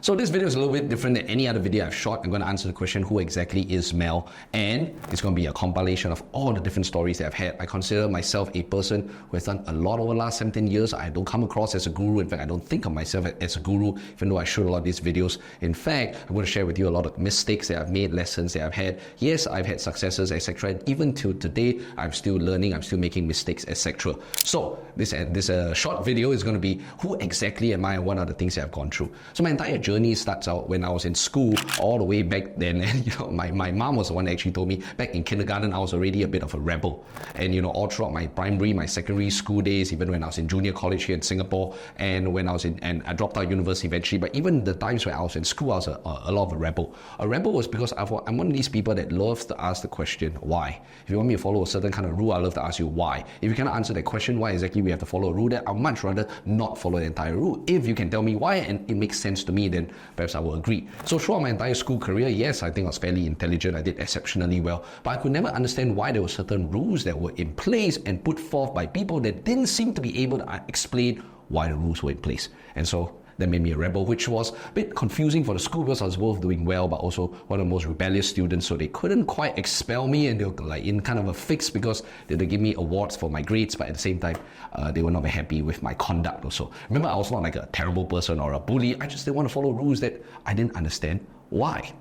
So this video is a little bit different than any other video I've shot. I'm going to answer the question, who exactly is Mel? And it's going to be a compilation of all the different stories that I've had. I consider myself a person who has done a lot over the last 17 years. I don't come across as a guru. In fact, I don't think of myself as a guru, even though I shoot a lot of these videos. In fact, I'm going to share with you a lot of mistakes that I've made, lessons that I've had. Yes, I've had successes, etc. And even till today, I'm still learning, I'm still making mistakes, etc. So this short video is going to be who exactly am I and what are the things that I've gone through. So my entire journey starts out when I was in school, all the way back then. And my mom was the one that actually told me back in kindergarten I was already a bit of a rebel. And all throughout my primary, my secondary school days, even when I was in junior college here in Singapore, and when I was and I dropped out of university eventually. But even the times where I was in school, I was a lot of a rebel. A rebel was because I'm one of these people that loves to ask the question why. If you want me to follow a certain kind of rule, I love to ask you why. If you cannot answer that question, why exactly we have to follow a rule, then I'd much rather not follow the entire rule. If you can tell me why and it makes sense to me, then perhaps I will agree. So throughout my entire school career, yes, I think I was fairly intelligent. I did exceptionally well, but I could never understand why there were certain rules that were in place and put forth by people that didn't seem to be able to explain why the rules were in place. And so that made me a rebel, which was a bit confusing for the school because I was both doing well, but also one of the most rebellious students. So they couldn't quite expel me, and they were like in kind of a fix because they give me awards for my grades, but at the same time, they were not very happy with my conduct also. Remember, I was not like a terrible person or a bully. I just didn't want to follow rules that I didn't understand why.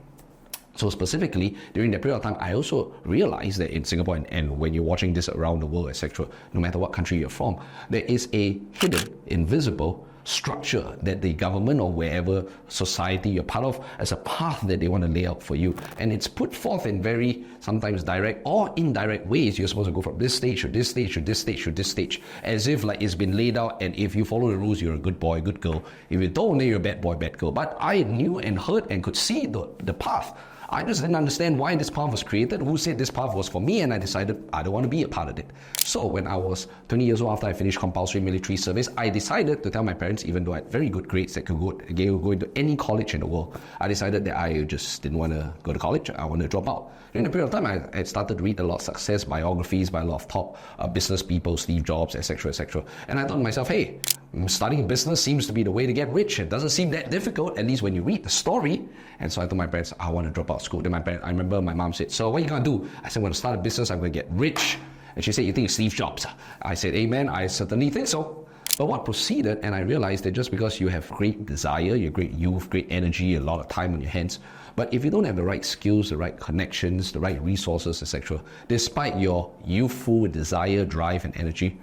So specifically, during that period of time, I also realized that in Singapore, and when you're watching this around the world, etc., no matter what country you're from, there is a hidden, invisible structure that the government or wherever society you're part of as a path that they want to lay out for you. And it's put forth in very sometimes direct or indirect ways. You're supposed to go from this stage to this stage to this stage to this stage, as if like it's been laid out, and if you follow the rules, you're a good boy, good girl. If you don't, then you're a bad boy, bad girl. But I knew and heard and could see the path. I just didn't understand why this path was created, who said this path was for me, and I decided I don't want to be a part of it. So when I was 20 years old, after I finished compulsory military service, I decided to tell my parents, even though I had very good grades that could go into any college in the world, I decided that I just didn't want to go to college. I wanted to drop out. During the period of time, I started to read a lot of success biographies by a lot of top business people, Steve Jobs, etc., etc. And I thought to myself, hey, starting a business seems to be the way to get rich. It doesn't seem that difficult, at least when you read the story. And so I told my parents, I want to drop out of school. Then I remember my mom said, so what are you going to do? I said, I'm going to start a business. I'm going to get rich. And she said, you think it's Steve Jobs? I said, amen, I certainly think so. But what proceeded, and I realized that just because you have great desire, you're great youth, great energy, a lot of time on your hands, but if you don't have the right skills, the right connections, the right resources, etc., despite your youthful desire, drive, and energy,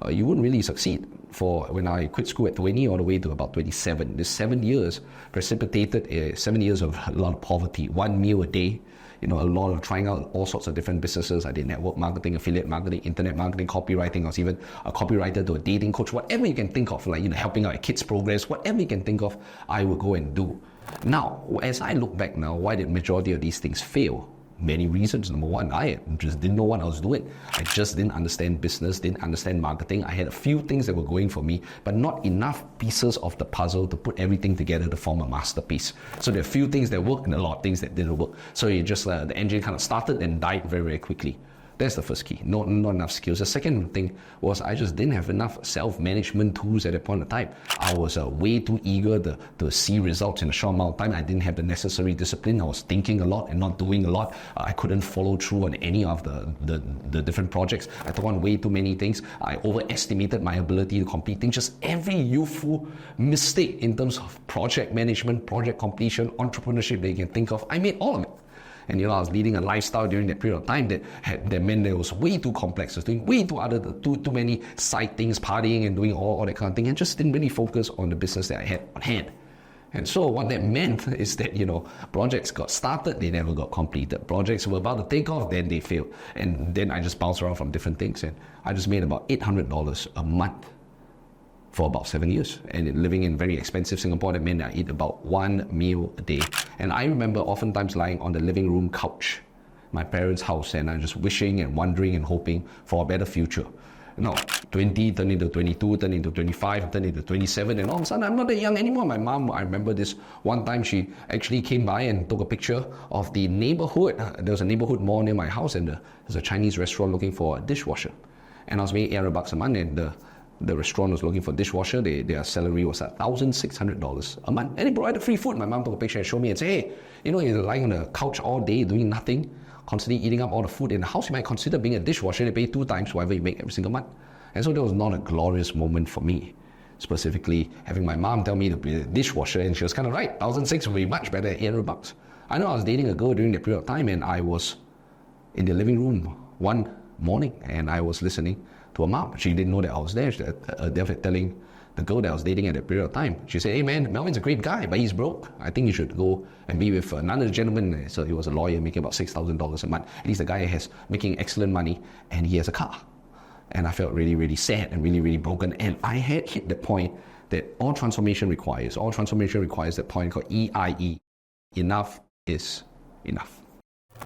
you wouldn't really succeed. For when I quit school at 20 all the way to about 27, this 7 years precipitated 7 years of a lot of poverty, one meal a day, a lot of trying out all sorts of different businesses. I did network marketing, affiliate marketing, internet marketing, copywriting. I was even a copywriter to a dating coach. Whatever you can think of, like helping out kids' progress, whatever you can think of, I would go and do. Now, as I look back now, why did majority of these things fail? Many reasons. Number one, I just didn't know what I was doing. I just didn't understand business, didn't understand marketing. I had a few things that were going for me, but not enough pieces of the puzzle to put everything together to form a masterpiece. So there are a few things that worked and a lot of things that didn't work. So it just the engine kind of started and died very, very quickly. That's the first key. Not enough skills. The second thing was I just didn't have enough self-management tools at that point in time. I was way too eager to see results in a short amount of time. I didn't have the necessary discipline. I was thinking a lot and not doing a lot. I couldn't follow through on any of the different projects. I took on way too many things. I overestimated my ability to complete things. Just every youthful mistake in terms of project management, project completion, entrepreneurship that you can think of, I made all of it. And I was leading a lifestyle during that period of time that meant that it was way too complex. I was doing way too many side things, partying and doing all that kind of thing, and just didn't really focus on the business that I had on hand. And so what that meant is that, projects got started, they never got completed. Projects were about to take off, then they failed. And then I just bounced around from different things, and I just made about $800 a month for about 7 years. And living in very expensive Singapore, that meant I eat about one meal a day. And I remember oftentimes lying on the living room couch, my parents' house, and I'm just wishing and wondering and hoping for a better future. 20 turned into 22, turned into 25, turned into 27, and all of a sudden I'm not that young anymore. My mom, I remember this one time, she actually came by and took a picture of the neighborhood. There was a neighborhood mall near my house, and there's a Chinese restaurant looking for a dishwasher. And I was paying $800 a month, and the the restaurant was looking for a dishwasher. Their salary was $1,600 a month. And they provided free food. My mom took a picture and showed me and said, hey, you know, you're lying on the couch all day doing nothing, constantly eating up all the food in the house. You might consider being a dishwasher. They pay 2 times whatever you make every single month. And so that was not a glorious moment for me. Specifically, having my mom tell me to be a dishwasher, and she was kind of right. $1,600 would be much better at $800. I know I was dating a girl during that period of time, and I was in the living room one morning, and I was listening to her mom. She didn't know that I was there. They were telling the girl that I was dating at that period of time. She said, hey man, Melvin's a great guy, but he's broke. I think you should go and be with another gentleman. So he was a lawyer making about $6,000 a month. At least the guy has making excellent money, and he has a car. And I felt really, really sad and really, really broken. And I had hit the point that all transformation requires that point called EIE. Enough is enough.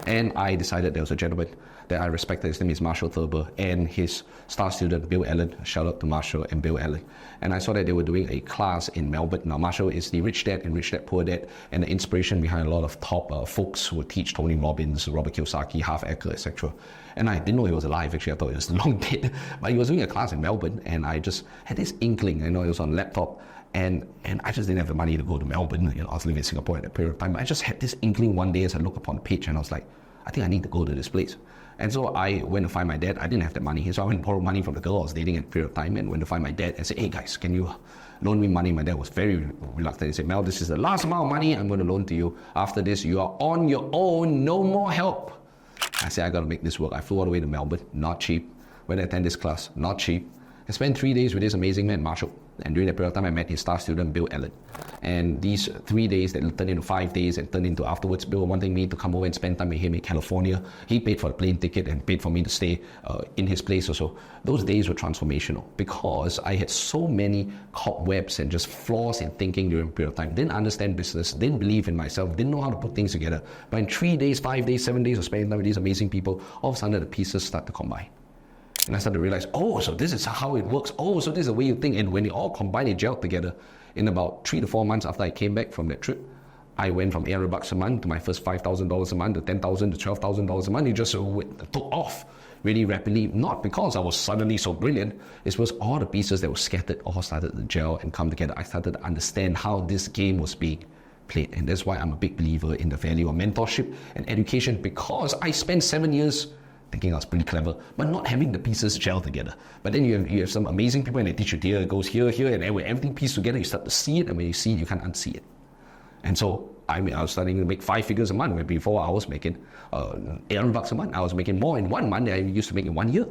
And I decided there was a gentleman that I respected. His name is Marshall Thurber, and his star student, Bill Allen. Shout out to Marshall and Bill Allen. And I saw that they were doing a class in Melbourne. Now, Marshall is the Rich Dad and Rich Dad Poor Dad, and the inspiration behind a lot of top folks who would teach Tony Robbins, Robert Kiyosaki, Half Ecker, etc. And I didn't know he was alive, actually. I thought he was long dead. But he was doing a class in Melbourne, and I just had this inkling. I know it was on laptop, and I just didn't have the money to go to Melbourne. You know, I was living in Singapore at that period of time. But I just had this inkling one day as I looked upon the page, and I was like, I think I need to go to this place. And so I went to find my dad. I didn't have that money, so I went to borrow money from the girl I was dating at the period of time, and went to find my dad and said, hey guys, can you loan me money? My dad was very reluctant. He said, Mel, this is the last amount of money I'm going to loan to you. After this, you are on your own, no more help. I said, I got to make this work. I flew all the way to Melbourne, not cheap. Went to attend this class, not cheap. I spent 3 days with this amazing man, Marshall. And during that period of time, I met his star student, Bill Allen. And these 3 days that turned into 5 days and turned into afterwards, Bill wanting me to come over and spend time with him in California. He paid for the plane ticket and paid for me to stay in his place also. Those days were transformational because I had so many cobwebs and just flaws in thinking during a period of time. Didn't understand business, didn't believe in myself, didn't know how to put things together. But in 3 days, 5 days, 7 days of spending time with these amazing people, all of a sudden the pieces start to combine. And I started to realize, oh, so this is how it works. Oh, so this is the way you think. And when it all combined, it gelled together. In about 3 to 4 months after I came back from that trip, I went from $800 a month to my first $5,000 a month to $10,000 to $12,000 a month. It just took off really rapidly. Not because I was suddenly so brilliant. It was all the pieces that were scattered all started to gel and come together. I started to understand how this game was being played. And that's why I'm a big believer in the value of mentorship and education, because I spent 7 years thinking I was pretty clever, but not having the pieces gel together. But then you have some amazing people, and they teach you here, it goes here, and when everything pieced together, you start to see it, and when you see it, you can't unsee it. And so I was starting to make 5 figures a month, where before I was making $800 a month. I was making more in 1 month than I used to make in 1 year.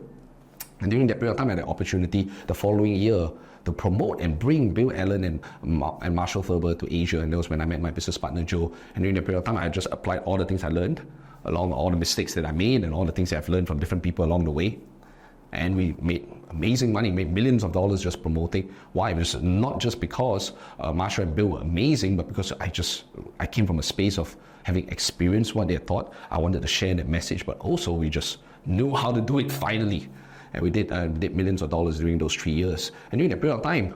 And during that period of time, I had the opportunity the following year to promote and bring Bill Allen and Marshall Thurber to Asia, and that was when I met my business partner Joe. And during that period of time, I just applied all the things I learned, along all the mistakes that I made and all the things that I've learned from different people along the way. And we made amazing money, made millions of dollars just promoting. Why? It was not just because Marshall and Bill were amazing, but because I came from a space of having experienced what they had taught. I wanted to share that message, but also we just knew how to do it finally. And we did millions of dollars during those 3 years. And during that period of time,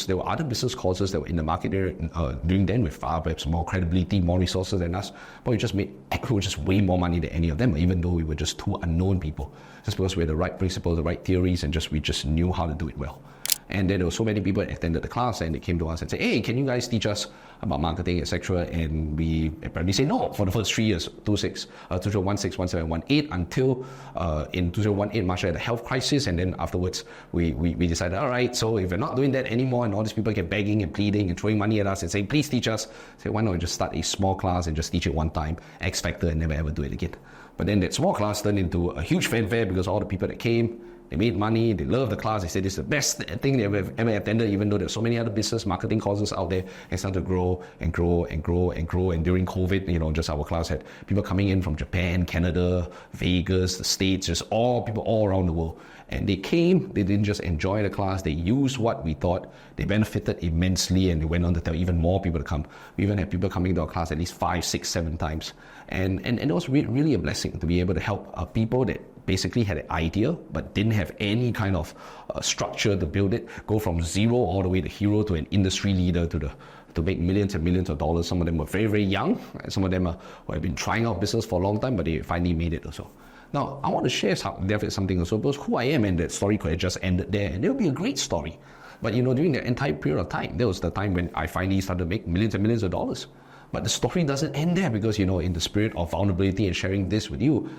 there were other business courses that were in the market there during then with far perhaps more credibility, more resources than us. But we were just way more money than any of them, even though we were just two unknown people. Just because we had the right principles, the right theories, and we just knew how to do it well. And then there were so many people that attended the class, and they came to us and said, hey, can you guys teach us about marketing, etc.? And we apparently say no for the first 3 years, 2016, 17, 18, until in 2018, Marshall had a health crisis. And then afterwards, we decided, all right, so if we're not doing that anymore, and all these people kept begging and pleading and throwing money at us and saying, please teach us, say, why not we just start a small class and just teach it one time, X Factor, and never ever do it again. But then that small class turned into a huge fanfare because all the people that came, they made money, they loved the class, they said this is the best thing they've ever attended, even though there's so many other business marketing courses out there, and started to grow and grow and grow and grow. And during COVID, just our class had people coming in from Japan, Canada, Vegas, the States, just people all around the world. And they came, they didn't just enjoy the class, they used what we taught, they benefited immensely, and they went on to tell even more people to come. We even had people coming to our class at least 5, 6, 7 times. And it was really a blessing to be able to help people that basically had an idea but didn't have any kind of structure to build it, go from zero all the way to hero to an industry leader to make millions and millions of dollars. Some of them were very, very young, and some of them who have been trying out business for a long time, but they finally made it also. Now, I want to share something also, because who I am, and that story could have just ended there, and it would be a great story. But during the entire period of time, there was the time when I finally started to make millions and millions of dollars. But the story doesn't end there, because in the spirit of vulnerability and sharing this with you,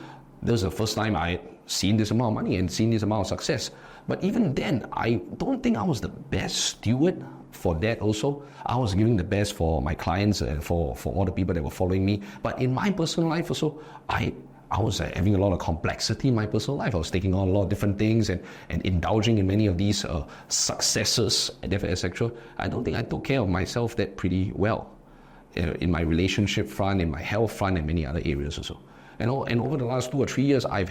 this was the first time I had seen this amount of money and seen this amount of success. But even then, I don't think I was the best steward for that also. I was giving the best for my clients and for all the people that were following me. But in my personal life also, I was having a lot of complexity in my personal life. I was taking on a lot of different things and indulging in many of these successes, etc. I don't think I took care of myself that pretty well in my relationship front, in my health front, and many other areas also. And over the last 2 or 3 years, I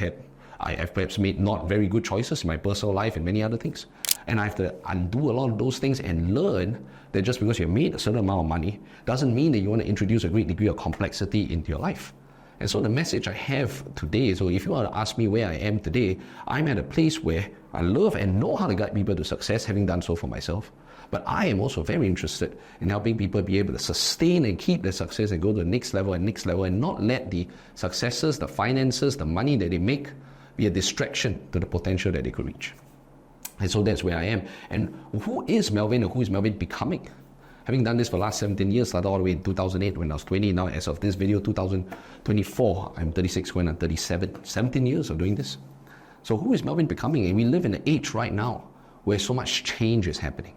have perhaps made not very good choices in my personal life and many other things. And I have to undo a lot of those things and learn that just because you've made a certain amount of money doesn't mean that you want to introduce a great degree of complexity into your life. And so the message I have today, so if you want to ask me where I am today, I'm at a place where I love and know how to guide people to success, having done so for myself. But I am also very interested in helping people be able to sustain and keep their success and go to the next level and not let the successes, the finances, the money that they make be a distraction to the potential that they could reach. And so that's where I am. And who is Melvin, or who is Melvin becoming? Having done this for the last 17 years, started all the way in 2008 when I was 20. Now, as of this video, 2024, I'm 36 going on 37. 17 years of doing this. So who is Melvin becoming? And we live in an age right now where so much change is happening.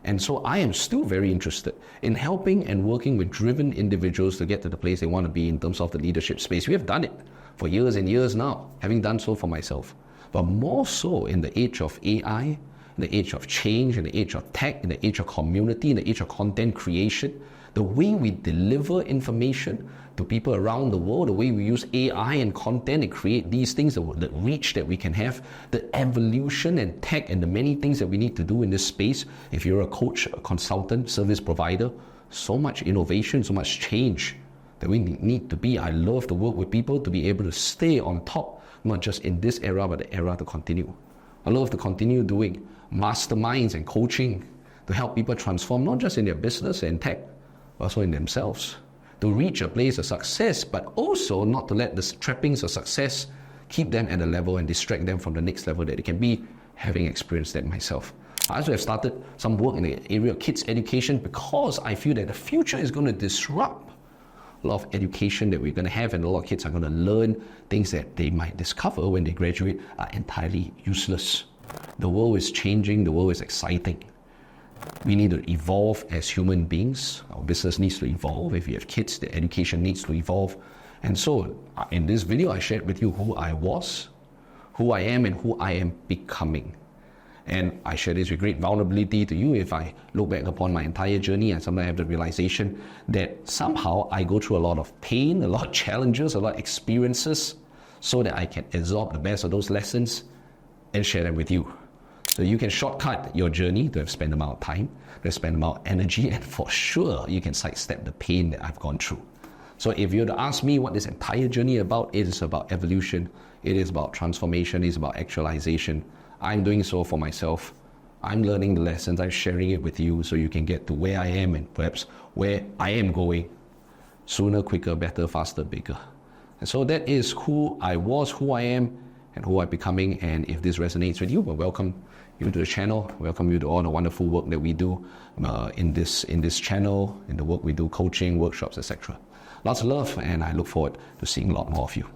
And so I am still very interested in helping and working with driven individuals to get to the place they want to be in terms of the leadership space. We have done it for years and years now, having done so for myself. But more so in the age of AI, in the age of change, in the age of tech, in the age of community, in the age of content creation, the way we deliver information to people around the world, the way we use AI and content and create these things, the reach that we can have, the evolution and tech and the many things that we need to do in this space. If you're a coach, a consultant, service provider, so much innovation, so much change that we need to be. I love to work with people to be able to stay on top, not just in this era, but the era to continue. I love to continue doing masterminds and coaching to help people transform, not just in their business and tech, but also in themselves, to reach a place of success, but also not to let the trappings of success keep them at a level and distract them from the next level that they can be, having experienced that myself. I also have started some work in the area of kids education because I feel that the future is going to disrupt a lot of education that we're going to have, and a lot of kids are going to learn things that they might discover when they graduate are entirely useless. The world is changing, the world is exciting. We need to evolve as human beings. Our business needs to evolve. If you have kids, the education needs to evolve. And so in this video, I shared with you who I was, who I am, and who I am becoming. And I share this with great vulnerability to you. If I look back upon my entire journey, and sometimes I have the realization that somehow I go through a lot of pain, a lot of challenges, a lot of experiences, so that I can absorb the best of those lessons and share them with you. So you can shortcut your journey to have spent amount of time, to have spent amount of energy, and for sure you can sidestep the pain that I've gone through. So if you were to ask me what this entire journey is about, it is about evolution, it is about transformation, it is about actualization. I'm doing so for myself. I'm learning the lessons, I'm sharing it with you so you can get to where I am and perhaps where I am going sooner, quicker, better, faster, bigger. And so that is who I was, who I am, and who I'm becoming. And if this resonates with you, well, welcome you to the channel. Welcome you to all the wonderful work that we do in this channel, in the work we do, coaching, workshops, etc. Lots of love, and I look forward to seeing a lot more of you.